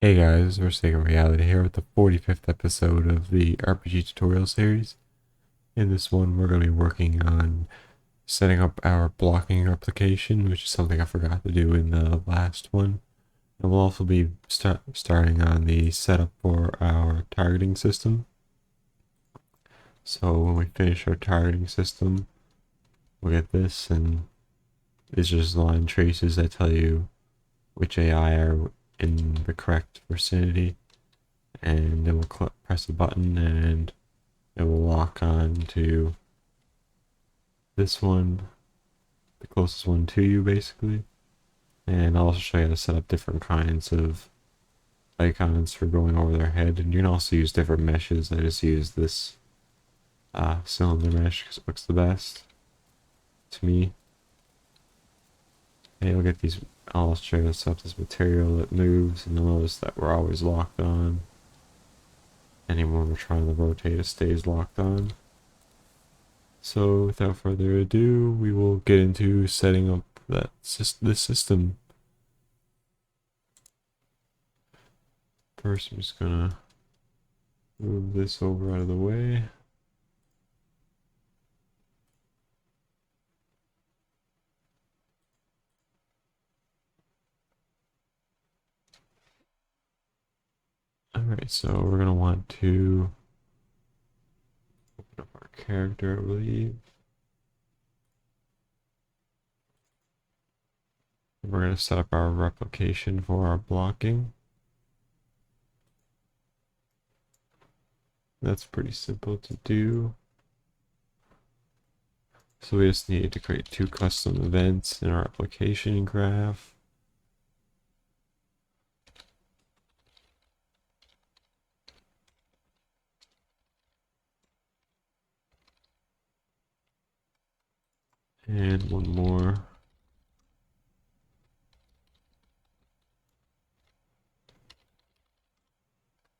Hey guys, we're Sega Reality here with the 45th episode of the RPG tutorial series. In this one, we're going to be working on setting up our blocking replication, which is something I forgot to do in the last one. And we'll also be starting on the setup for our targeting system. So when we finish our targeting system, we'll get this, and these are just line traces that tell you which AI are in the correct vicinity. And then we'll press a button and it will lock on to this one, the closest one to you basically. And I'll also show you how to set up different kinds of icons for going over their head. And you can also use different meshes. I just use this cylinder mesh because it looks the best to me. And you'll get these, I'll show you how to set up this material that moves, and you'll notice that we're always locked on. And even when we're trying to rotate, it stays locked on. So without further ado, we will get into setting up this system. First, I'm just gonna move this over out of the way. Alright, so we're gonna want to open up our character, I believe. We're gonna set up our replication for our blocking. That's pretty simple to do. So we just need to create two custom events in our application graph. And one more.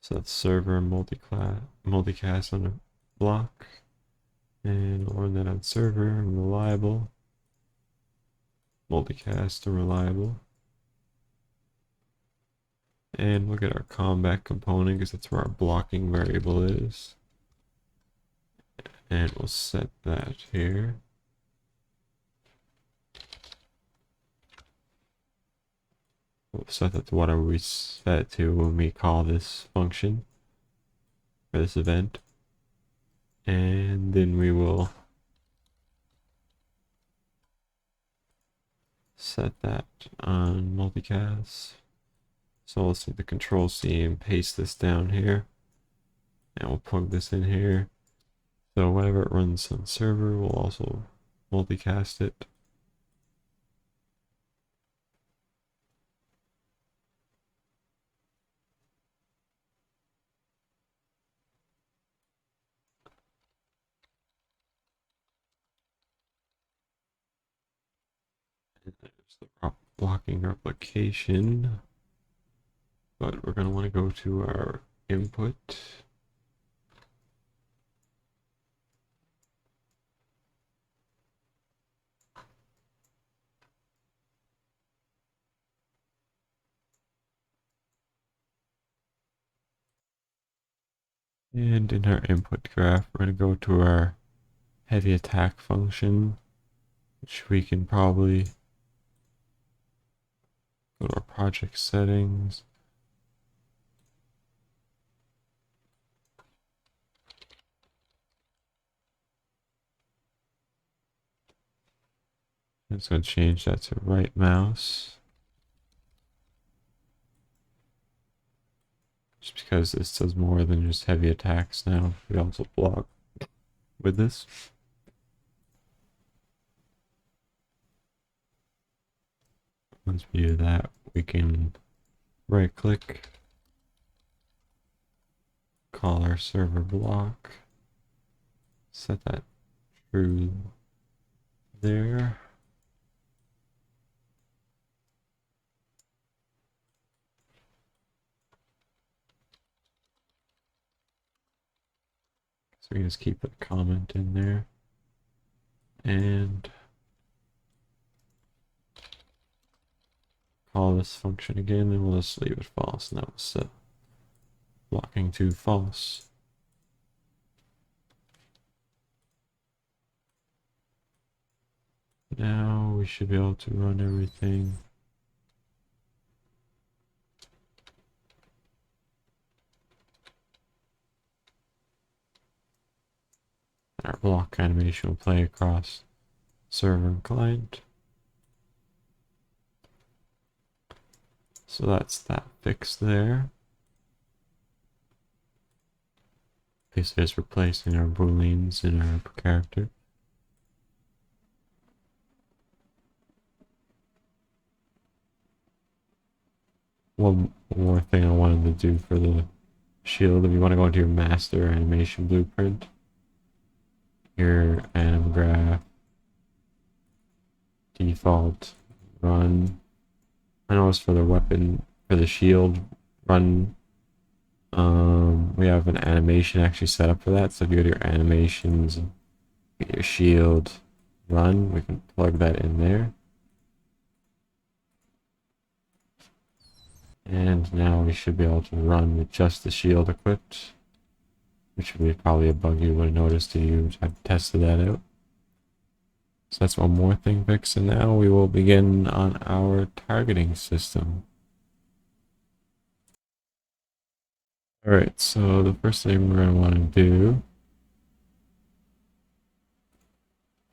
So that's server multicast on a block. And we'll run that on server and reliable. Multicast to reliable. And we'll get our combat component because that's where our blocking variable is. And we'll set that here. We'll set that to whatever we set it to when we call this function or this event. And then we will set that on multicast. So let's take the control C and paste this down here. And we'll plug this in here. So whenever it runs on server, we'll also multicast it. And there's the blocking replication. But we're going to want to go to our input. And in our input graph, we're going to go to our heavy attack function, which we can probably go to our project settings. It's going to change that to right mouse. Just because this does more than just heavy attacks now. We also block with this. Once we do that, we can right click, call our server block, set that true there. So we can just keep that comment in there. And call call this function again, and we'll just leave it false. And that was set blocking to false. Now we should be able to run everything. Our block animation will play across server and client. So that's that fix there. Basically just replacing our booleans in our character. One more thing I wanted to do for the shield, if you want to go into your master animation blueprint, your anim graph, default, run. I know it's for the weapon, for the shield, run. We have an animation actually set up for that. So if you go to your animations, get your shield, run, we can plug that in there. And now we should be able to run with just the shield equipped, which would be probably a bug you would have noticed if you had tested that out. So that's one more thing fixed, and now we will begin on our targeting system. Alright, so the first thing we're going to want to do,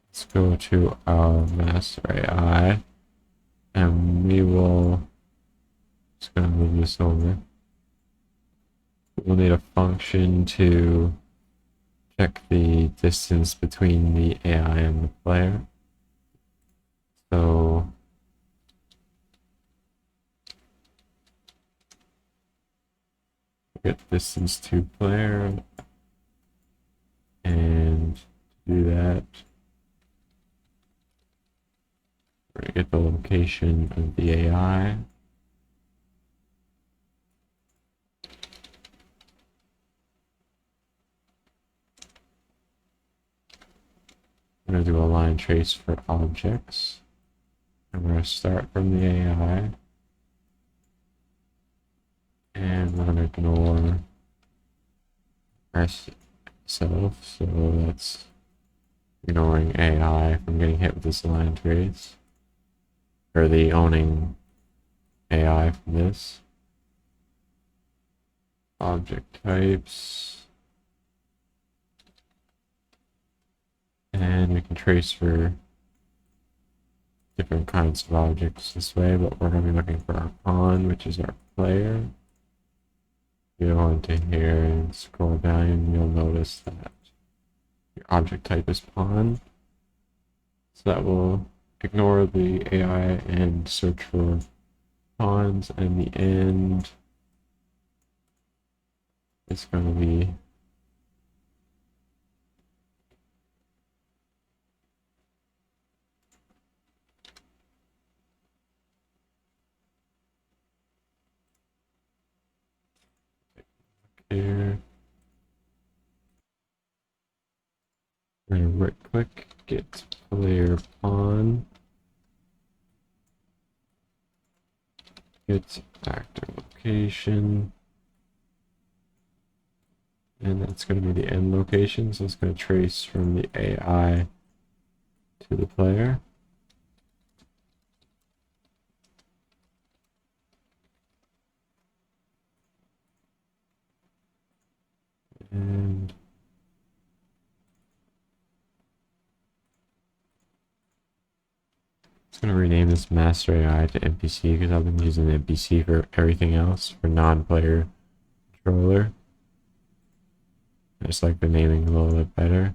let's go to our master AI, and we will, just going to move this over. We'll need a function to check the distance between the AI and the player. So get distance to player, and to do that, we're going to get the location of the AI. We're going to do a line trace for objects, and we're going to start from the AI, and we're going to ignore ourself, so that's ignoring AI from getting hit with this line trace, or the owning AI from this. Object types, and we can trace for different kinds of objects this way, but we're going to be looking for our pawn, which is our player. If you go into here and scroll down, you'll notice that your object type is pawn. So that will ignore the AI and search for pawns, and the end is going to be here. We're going to right click, get player pawn, get actor location, and that's going to be the end location, so it's going to trace from the AI to the player. And it's going to rename this master AI to NPC because I've been using NPC for everything else for non-player controller. I just like the naming a little bit better.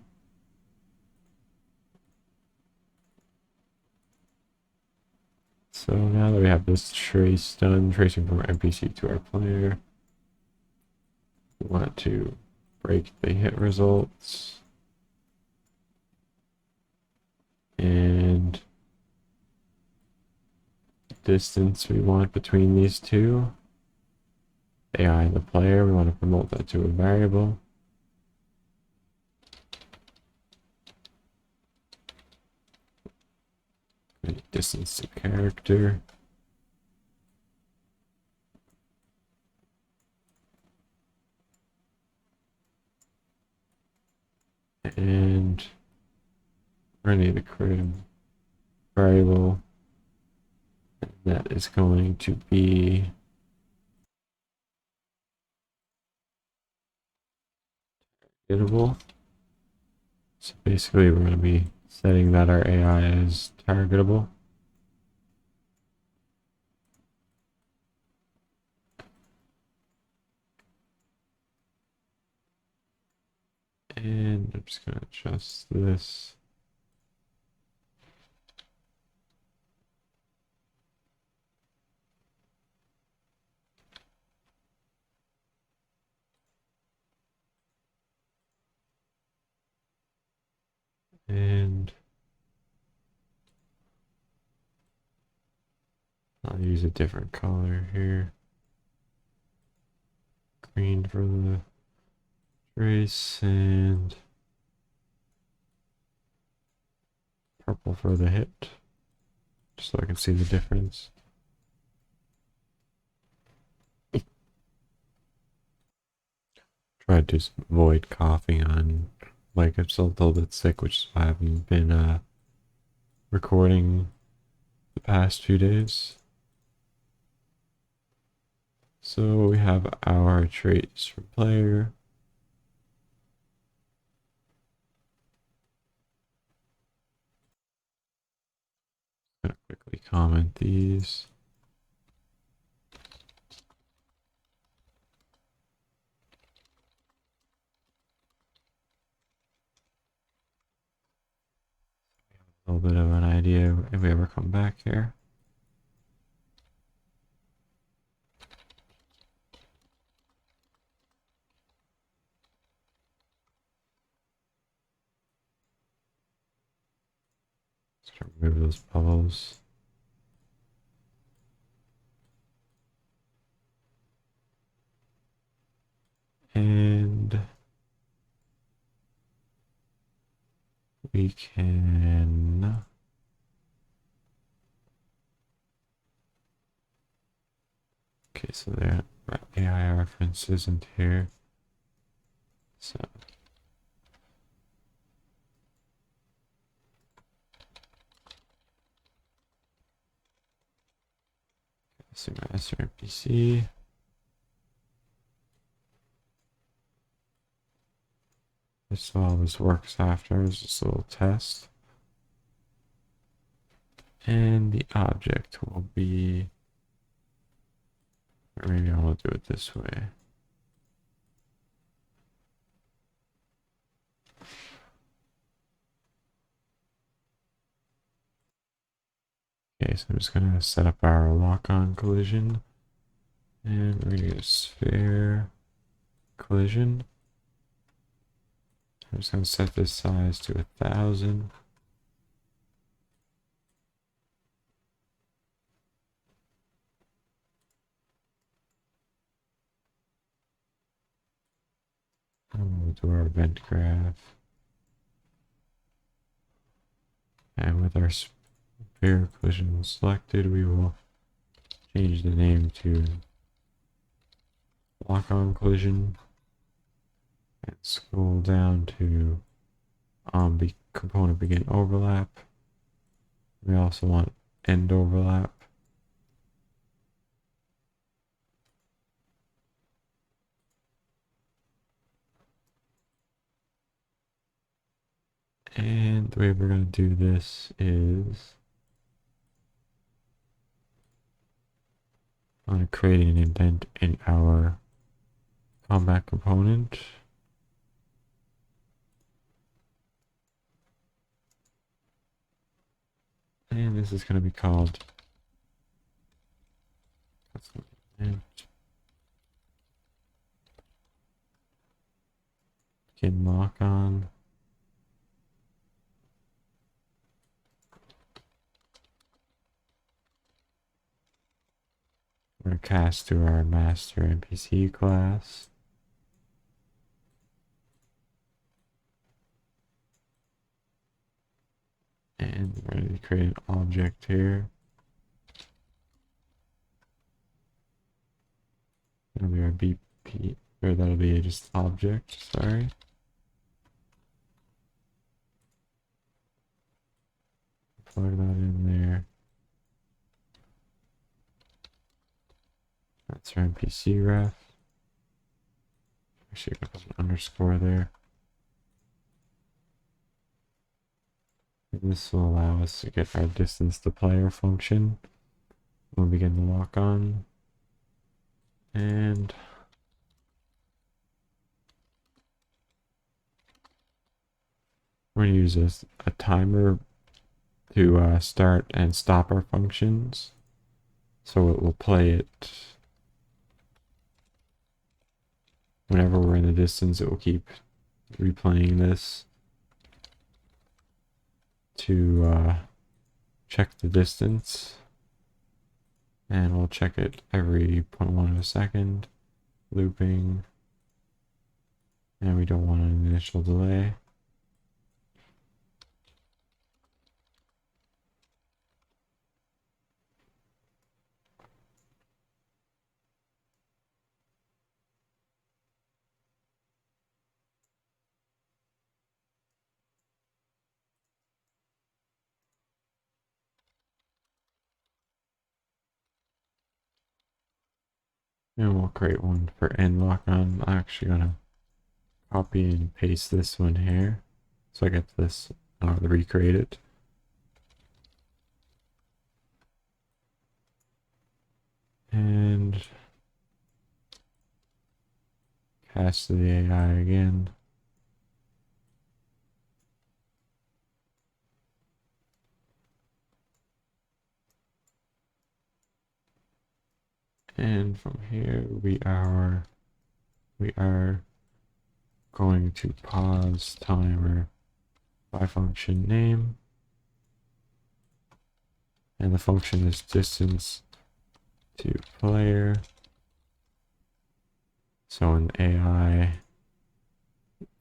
So now that we have this trace done, tracing from our NPC to our player, we want to break the hit results. And distance we want between these two, AI and the player, we want to promote that to a variable. Distance to character. And we're going to need to create a variable that is going to be targetable. So basically we're going to be setting that our AI is targetable. And I'm just going to adjust this. And I'll use a different color here. Green for the trace and purple for the hit, just so I can see the difference. Try to avoid coughing on mic. I'm still a little bit sick, which is why I haven't been recording the past few days. So we have our traits from player. I'm gonna quickly comment these. A little bit of an idea if we ever come back here. Let's remove those bubbles. And we can okay, so there AI reference isn't here. So let's see my master NPC. This all this works after is just a little test. And the object will be, or maybe I will do it this way. Okay, so I'm just gonna set up our lock-on collision. And we're gonna get a sphere collision. I'm just gonna set this size to 1,000. And we'll do our event graph. And with our sphere collision selected, we will change the name to lock-on collision and scroll down to the component begin overlap. We also want end overlap. And the way we're going to do this is I'm going to create an indent in our combat component. And this is going to be called begin lock on. We're going to cast to our master NPC class. And we're going to create an object here. That'll be our BP, or that'll be just object, sorry. plug that in there. That's our NPC ref. Actually, I can put an underscore there. And this will allow us to get our distance to player function when we begin the lock on. And we're going to use a timer to start and stop our functions. So it will play it whenever we're in the distance. It will keep replaying this to check the distance. And we'll check it every 0.1 of a second, looping. And we don't want an initial delay. And we'll create one for end lock on. I'm actually gonna copy and paste this one here. So I get this, recreate it. And cast to the AI again. And from here we are going to pause timer by function name. And the function is distance to player. So in AI,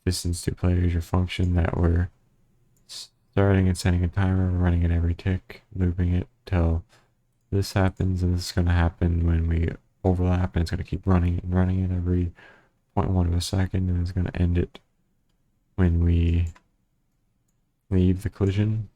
distance to player is your function that we're starting and setting a timer, running it every tick, looping it till this happens, and this is going to happen when we overlap, and it's going to keep running and running it every 0.1 of a second, and it's going to end it when we leave the collision.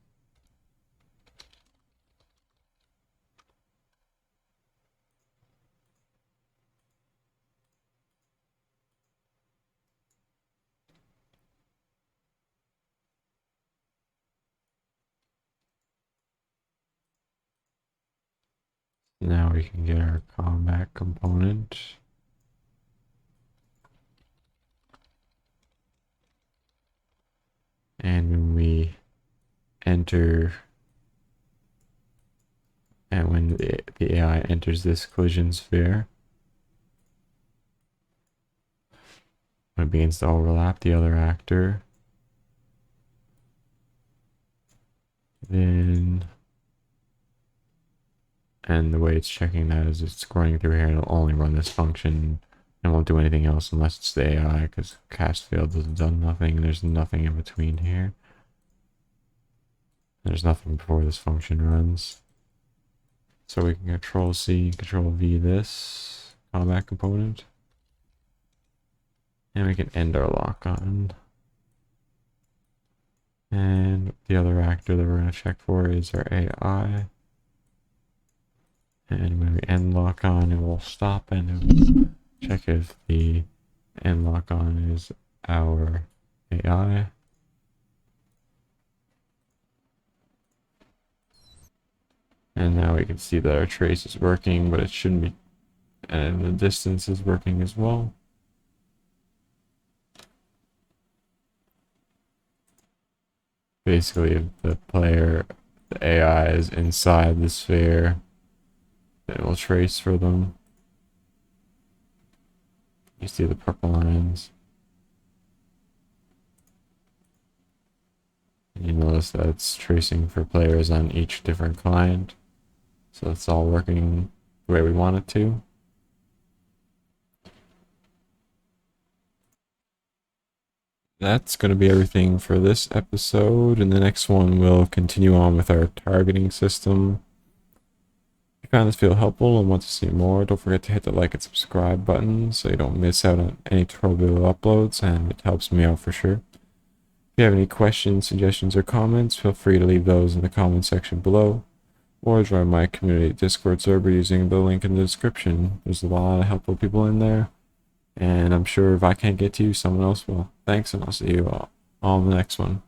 Now we can get our combat component. And when we enter, and when the AI enters this collision sphere, when it begins to overlap the other actor, then, and the way it's checking that is it's running through here, and it'll only run this function and won't do anything else unless it's the AI, because cast failed has done nothing, and there's nothing in between here. There's nothing before this function runs. So we can Control C, Control V this combat component. And we can end our lock on. And the other actor that we're going to check for is our AI. And when we end lock on, it will stop and it will check if the end lock on is our AI. And now we can see that our trace is working, but it shouldn't be, and the distance is working as well. Basically, if the player, the AI is inside the sphere, then it will trace for them. You see the purple lines. You notice that it's tracing for players on each different client. So it's all working the way we want it to. That's going to be everything for this episode. In the next one, we'll continue on with our targeting system. If you found this video helpful and want to see more, don't forget to hit the like and subscribe button so you don't miss out on any tutorial uploads, and it helps me out for sure. If you have any questions, suggestions, or comments, feel free to leave those in the comment section below, or join my community Discord server using the link in the description. There's a lot of helpful people in there, and I'm sure if I can't get to you, someone else will. Thanks, and I'll see you all on the next one.